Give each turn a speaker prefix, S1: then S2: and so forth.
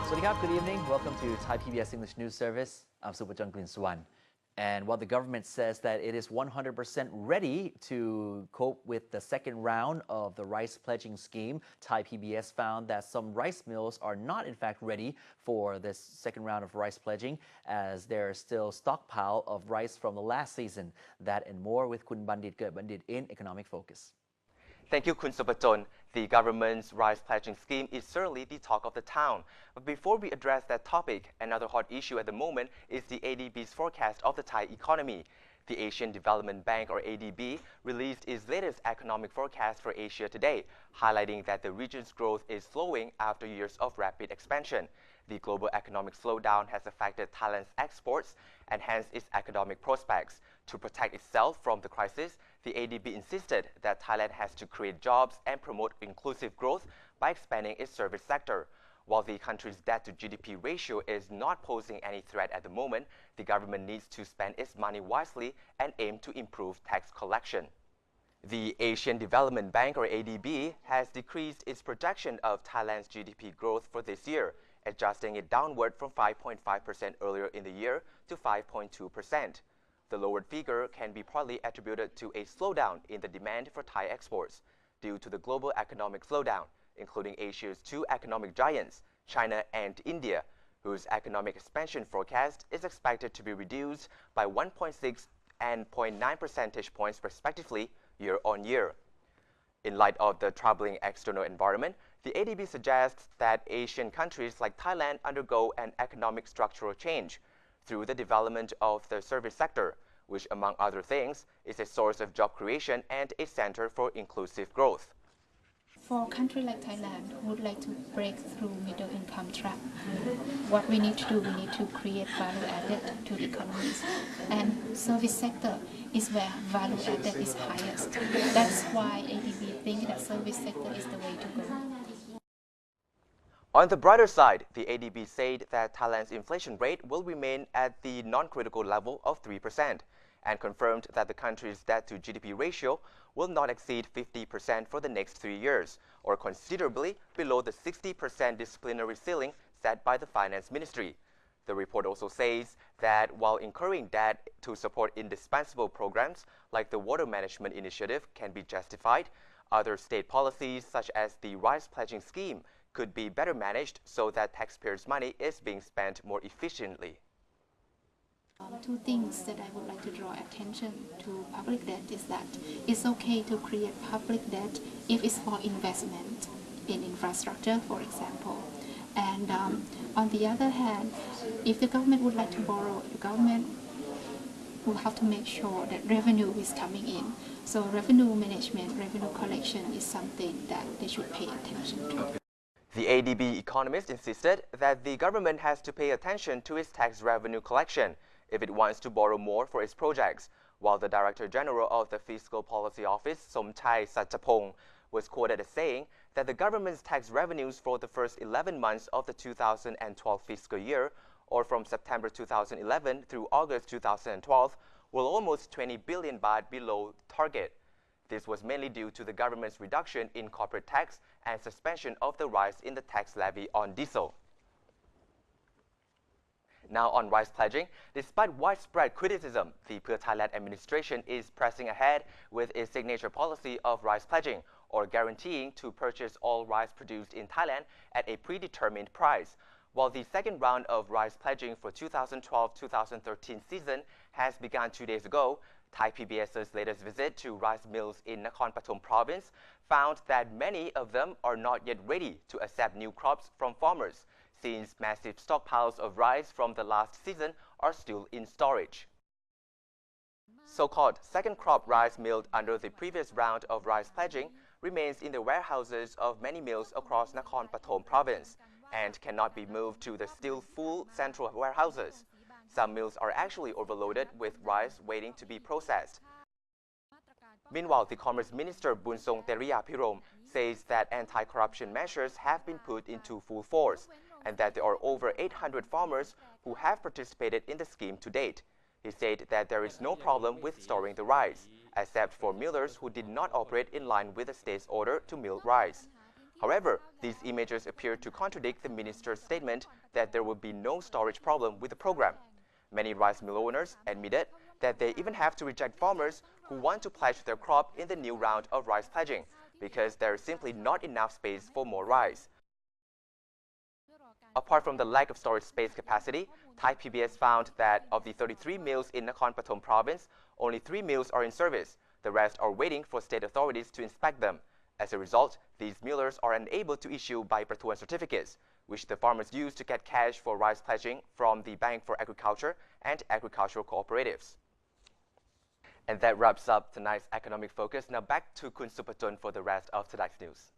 S1: Swadikap, good evening. Welcome to Thai PBS English News Service. I'm Supachang Klinswan. And while the government says that it is 100% ready to cope with the second round of the rice pledging scheme, Thai PBS found that some rice mills are not in fact ready for this second round of rice pledging, as there is still stockpile of rice from the last season. That and more with Kun Bundit Bundit in Economic Focus.
S2: Thank you, Kun Supachon. The government's rice pledging scheme is certainly the talk of the town. But before we address that topic, another hot issue at the moment is the ADB's forecast of the Thai economy. The Asian Development Bank, or ADB, released its latest economic forecast for Asia today, highlighting that the region's growth is slowing after years of rapid expansion. The global economic slowdown has affected Thailand's exports and hence its economic prospects. To protect itself from the crisis, the ADB insisted that Thailand has to create jobs and promote inclusive growth by expanding its service sector. While the country's debt-to-GDP ratio is not posing any threat at the moment, the government needs to spend its money wisely and aim to improve tax collection. The Asian Development Bank, or ADB, has decreased its projection of Thailand's GDP growth for this year, adjusting it downward from 5.5% earlier in the year to 5.2%. The lowered figure can be partly attributed to a slowdown in the demand for Thai exports due to the global economic slowdown, including Asia's two economic giants, China and India, whose economic expansion forecast is expected to be reduced by 1.6 and 0.9 percentage points respectively year on year. In light of the troubling external environment, the ADB suggests that Asian countries like Thailand undergo an economic structural change through the development of the service sector, which, among other things, is a source of job creation and a center for inclusive growth.
S3: For a country like Thailand who would like to break through middle income trap, what we need to do, we need to create value added to the economies. And service sector is where value added is highest. That's why ADB think that service sector is the way to go.
S2: On the brighter side, the ADB said that Thailand's inflation rate will remain at the non-critical level of 3% and confirmed that the country's debt-to-GDP ratio will not exceed 50% for the next 3 years, or considerably below the 60% disciplinary ceiling set by the Finance Ministry. The report also says that while incurring debt to support indispensable programs like the Water Management Initiative can be justified, other state policies such as the rice pledging scheme could be better managed so that taxpayers' money is being spent more efficiently.
S3: Two things that I would like to draw attention to public debt is that it's okay to create public debt if it's for investment in infrastructure, for example. And on the other hand, if the government would like to borrow, the government will have to make sure that revenue is coming in. So revenue management, revenue collection is something that they should pay attention to.
S2: The ADB economist insisted that the government has to pay attention to its tax revenue collection if it wants to borrow more for its projects, while the Director General of the Fiscal Policy Office, Somchai Satchapong, was quoted as saying that the government's tax revenues for the first 11 months of the 2012 fiscal year, or from September 2011 through August 2012, were almost 20 billion baht below target. This was mainly due to the government's reduction in corporate tax and suspension of the rise in the tax levy on diesel. Now on rice pledging, despite widespread criticism, the Pheu Thailand administration is pressing ahead with its signature policy of rice pledging, or guaranteeing to purchase all rice produced in Thailand at a predetermined price. While the second round of rice pledging for 2012-2013 season has begun 2 days ago, Thai PBS's latest visit to rice mills in Nakhon Pathom province found that many of them are not yet ready to accept new crops from farmers, since massive stockpiles of rice from the last season are still in storage. So-called second crop rice milled under the previous round of rice pledging remains in the warehouses of many mills across Nakhon Pathom province and cannot be moved to the still full central warehouses. Some mills are actually overloaded with rice waiting to be processed. Meanwhile, the Commerce Minister Bunsong Teriyapirom says that anti-corruption measures have been put into full force and that there are over 800 farmers who have participated in the scheme to date. He said that there is no problem with storing the rice, except for millers who did not operate in line with the state's order to mill rice. However, these images appear to contradict the minister's statement that there will be no storage problem with the program. Many rice mill owners admitted that they even have to reject farmers who want to pledge their crop in the new round of rice pledging because there is simply not enough space for more rice. Apart from the lack of storage space capacity, Thai PBS found that of the 33 mills in Nakhon Pathom province, only 3 mills are in service. The rest are waiting for state authorities to inspect them. As a result, these millers are unable to issue Bai Pratuan certificates, which the farmers use to get cash for rice pledging from the Bank for Agriculture and agricultural cooperatives. And that wraps up tonight's economic focus. Now back to Kun Supachon for the rest of tonight's news.